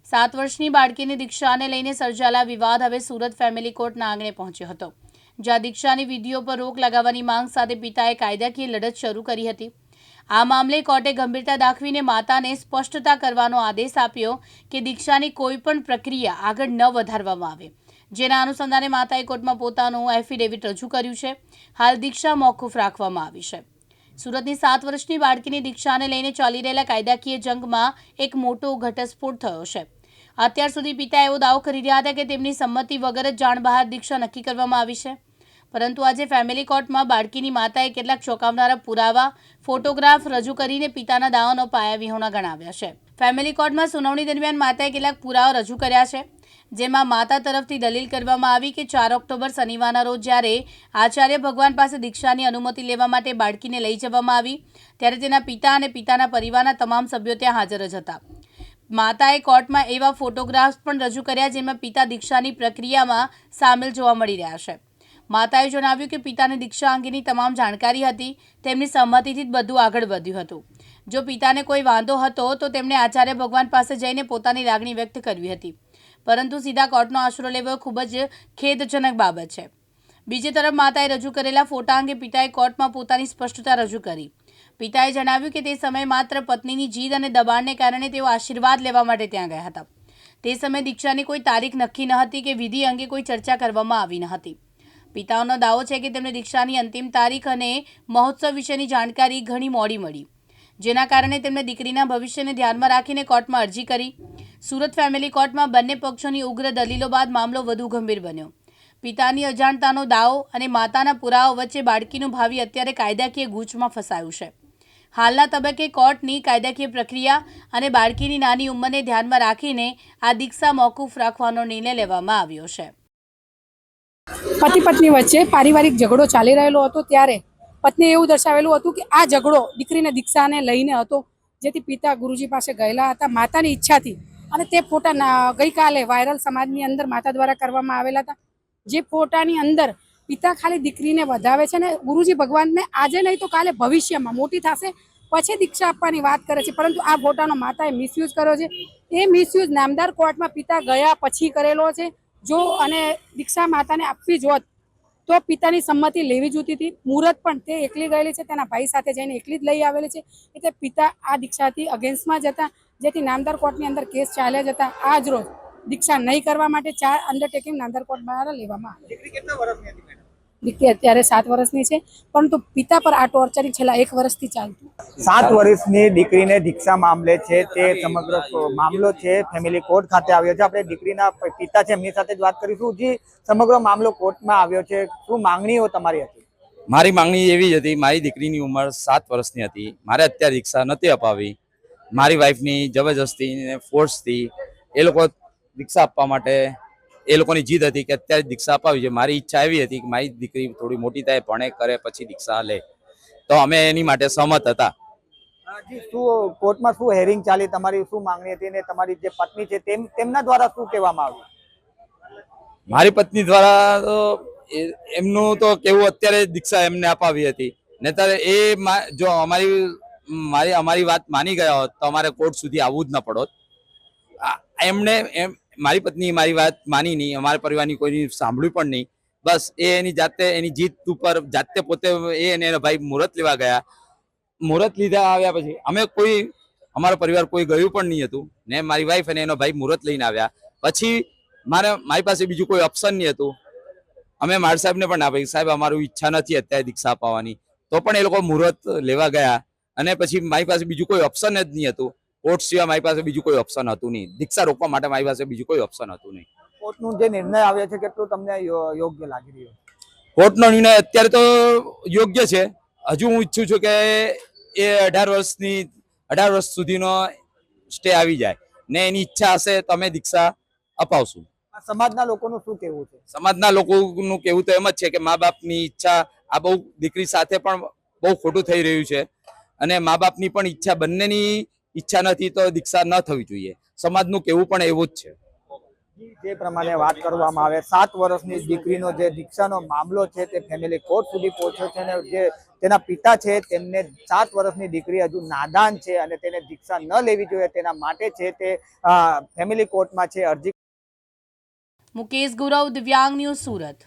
7 વર્ષની બાળકીની દીક્ષાને લઈને સર્જાયેલા વિવાદ હવે સુરત ફેમિલી કોર્ટના આંગણે પહોંચ્યો હતો, જ્યાં દીક્ષાની વિડીયો પર રોક લગાવવાની માંગ સાથે પિતાએ કાયદાકીય લડત શરૂ કરી હતી। આ મામલે કોર્ટે ગંભીરતા દાખવીને માતાને સ્પષ્ટતા કરવાનો આદેશ આપ્યો કે દીક્ષાની કોઈપણ પ્રક્રિયા આગળ ન વધારવામાં આવે, જેના અનુસંધાને માતાએ કોર્ટમાં પોતાનું એફિડેવિટ રજૂ કર્યું છે। હાલ દીક્ષા મોકૂફ રાખવામાં આવી છે। સુરતની 7 વર્ષની બાળકીની દીક્ષાને લઈને ચાલી રહેલા કાયદાકીય જંગમાં એક મોટો ઘટસ્ફોટ થયો છે। અત્યાર સુધી પિતા એવો દાવો કરી રહ્યા હતા કે તેમની સંમતિ વગર જ જાણ બહાર દીક્ષા નક્કી કરવામાં આવી છે, પરંતુ આજે ફેમિલી કોર્ટમાં બાળકીની માતાએ કેટલાક ચોંકાવનારા પુરાવા, ફોટોગ્રાફ રજૂ કરીને પિતાના દાવાનો પાયાવિહોણા ગણાવ્યા છે। ફેમિલી કોર્ટમાં સુનાવણી દરમિયાન માતાએ કેટલાક પુરાવા રજૂ કર્યા છે, જેમાં માતા તરફથી દલીલ કરવામાં આવી કે 4 ઓક્ટોબર શનિવારના રોજ જ્યારે આચાર્ય ભગવાન પાસે દીક્ષાની અનુમતિ લેવા માટે બાળકીને લઈ જવામાં આવી, ત્યારે તેના પિતા અને પિતાના પરિવારના તમામ સભ્યો ત્યાં હાજર જ હતા। માતાએ કોર્ટમાં એવા ફોટોગ્રાફ્સ પણ રજૂ કર્યા જેમાં પિતા દીક્ષાની પ્રક્રિયામાં સામેલ જોવા મળી રહ્યા છે। માતાએ જણાવ્યું કે પિતાને દીક્ષા અંગેની તમામ જાણકારી હતી, તેમની સહમતિથી જ બધું આગળ વધ્યું હતું। જો પિતાને કોઈ વાંધો હતો તો તેમણે આચાર્ય ભગવાન પાસે જઈને પોતાની લાગણી વ્યક્ત કરવી હતી, પરંતુ સીધા કોર્ટનો આશરો લેવો ખૂબ જ ખેદજનક બાબત છે। બીજી તરફ માતાએ રજૂ કરેલા ફોટા અંગે પિતાએ કોર્ટમાં પોતાની સ્પષ્ટતા રજૂ કરી। પિતાએ જણાવ્યું કે તે સમયે માત્ર પત્નીની જીદ અને દબાણને કારણે તેઓ આશીર્વાદ લેવા માટે ત્યાં ગયા હતા। તે સમયે દીક્ષાની કોઈ તારીખ નક્કી ન હતી કે વિધિ અંગે કોઈ ચર્ચા કરવામાં આવી ન હતી। પિતાનો દાવો છે કે તેમને દીક્ષાની અંતિમ તારીખ અને મહોત્સવ વિશેની જાણકારી ઘણી મોડી મળી, જેના કારણે તેમણે દીકરીના ભવિષ્યને ધ્યાનમાં રાખીને કોર્ટમાં અરજી કરી। સુરત ફેમિલી કોર્ટમાં બંને પક્ષોની ઉગ્ર દલીલો બાદ મામલો વધુ ગંભીર બન્યો। પિતાની અજાણતાનો દાવો અને માતાના પુરાવા વચ્ચે બાળકીનું ભાવિ અત્યારે કાયદાકીય ગૂંચમાં ફસાયું છે। હાલના તબક્કે કોર્ટની કાયદાકીય પ્રક્રિયા અને બાળકીની નાની ઉંમરને ધ્યાનમાં રાખીને આ દીક્ષા મોકૂફ રાખવાનો નિર્ણય લેવામાં આવ્યો છે। પતિ પત્ની વચ્ચે પારિવારિક ઝઘડો ચાલી રહેલો હતો, ત્યારે પત્નીએ એવું દર્શાવેલું હતું કે આ ઝઘડો દીકરીને દીક્ષાને લઈને હતો, જેથી પિતા ગુરુજી પાસે ગયેલા હતા માતાની ઈચ્છાથી, અને તે ફોટા ગઈકાલે વાયરલ સમાજની અંદર માતા દ્વારા કરવામાં આવેલા હતા। જે ફોટાની અંદર પિતા ખાલી દીકરીને વધાવે છે ને ગુરુજી ભગવાનને આજે નહીં તો કાલે ભવિષ્યમાં મોટી થશે પછી દીક્ષા આપવાની વાત કરે છે, પરંતુ આ ફોટાનો માતાએ મિસયુઝ કર્યો છે। એ મિસયુઝ નામદાર કોર્ટમાં પિતા ગયા પછી કરેલો છે। જો અને દીક્ષા માતાને આપવી જોત તો પિતાની સંમતિ લેવી જોતી હતી। મુહૂર્ત પણ તે એકલી ગયેલી છે, તેના ભાઈ સાથે જઈને એકલી જ લઈ આવેલી છે, એટલે પિતા આ દીક્ષાથી અગેન્સ્ટમાં જ હતા, જેથી નામદાર કોર્ટની અંદર કેસ ચાલ્યા જતા આજ રોજ દીક્ષા નહીં કરવા માટે 4 અંડરટેકિંગ નામદાર કોર્ટ દ્વારા લેવામાં આવી। દીકરી કેટલા વર્ષની હતી મેડમ? દીકરી અત્યારે 7 વર્ષની છે, પરંતુ પિતા પર આ ટોર્ચરિંગ છેલ્લા 1 વર્ષથી ચાલતું। 7 વર્ષની દીકરીને દીક્ષા મામલે છે તે સમગ્ર મામલો છે ફેમિલી કોર્ટ ખાતે આવ્યો છે। આપણે દીકરીના પિતા છે એમની સાથે જ વાત કરીશું। જે સમગ્ર મામલો કોર્ટમાં આવ્યો છે, શું માંગણીઓ તમારી હતી? મારી માંગણી એવી જ હતી, મારી દીકરીની ઉંમર 7 વર્ષની હતી, મારે અત્યારે દીક્ષા નથી અપાવી। મારી વાઈફની જબરજસ્તી ને ફોર્સથી એ લોકો દીક્ષા આપવા માટે એ લોકોની જીદ હતી કે અત્યારે દીક્ષા અપાવી છે। મારી ઈચ્છા એવી હતી કે મારી દીકરી થોડી મોટી થાય, ભણે કરે પછી દીક્ષા લે, તો અમે એની માટે સહમત હતા। શું કોર્ટમાં શું હેરિંગ ચાલી, તમારી શું માંગણી હતી ને તમારી જે પત્ની છે તેમના દ્વારા શું કહેવામાં આવ્યું? મારી પત્ની દ્વારા તો એમનું તો કેવું અત્યારે દીક્ષા એમને અપાવી હતી, નહીતર એ જો અમારી વાત માની ગયા હોત તો અમારે કોર્ટ સુધી આવવું જ ન પડોત। એમને મારી પત્ની મારી વાત માની નહીં, અમારા પરિવારની કોઈની સાંભળ્યું પણ નહીં, બસ એ એની જાતે એની જીત ઉપર જાતે પોતે એ અને એના ભાઈ મુહૂર્ત લેવા ગયા। મુહૂર્ત લીધા આવ્યા પછી અમે કોઈ અમારો પરિવાર કોઈ ગયું પણ નહીં હતું ને મારી વાઈફ અને એનો ભાઈ મુહૂર્ત લઈને આવ્યા પછી મારી પાસે બીજું કોઈ ઓપ્શન નહીં હતું। અમે મારા સાહેબને પણ ના ભાઈ સાહેબ અમારું ઈચ્છા નથી અત્યારે દીક્ષા અપાવવાની, તો પણ એ લોકો મુહૂર્ત લેવા ગયા અને પછી મારી પાસે બીજું કોઈ ઓપ્શન જ નહીં હતું। કોર્ટ સિવાય મારી પાસે બીજું કોઈ ઓપ્શન હતું નહીં, દીક્ષા રોકવા માટે મારી પાસે બીજું કોઈ ઓપ્શન હતું નહીં। કોર્ટનો જે નિર્ણય આવ્યો છે કેટલું તમને યોગ્ય લાગી રહ્યો? કોર્ટનો નિર્ણય અત્યારે તો યોગ્ય છે। હજુ હું ઈચ્છું છું કે એ 18 વર્ષ સુધીનો સ્ટે આવી જાય ને એની ઈચ્છા હશે તો અમે દીક્ષા અપાવશું। સમાજના લોકોનું શું કહેવું છે? સમાજના લોકોનું કહેવું તો એમ જ છે કે મા બાપની ઈચ્છા આ બહુ દીકરી સાથે પણ બહુ ખોટું થઈ રહ્યું છે, અને મા બાપની પણ ઈચ્છા, બંનેની ઈચ્છા નથી તો દીક્ષા ન થવી જોઈએ। સમાજનું કહેવું પણ એવું જ છે। જે પ્રમાણે વાત કરવામાં આવે 7 વર્ષની દીકરીનો જે દીક્ષાનો મામલો છે તે ફેમિલી કોર્ટ સુધી પહોંચ્યો છે અને જે તેના પિતા છે તેમને 7 વર્ષની દીકરી હજુ નાદાન છે અને તેને દીક્ષા ન લેવી જોઈએ તેના માટે છે તે ફેમિલી કોર્ટમાં છે અરજી. મુકેશ ગુરવ, દિવ્યાંગ ન્યૂઝ, સુરત.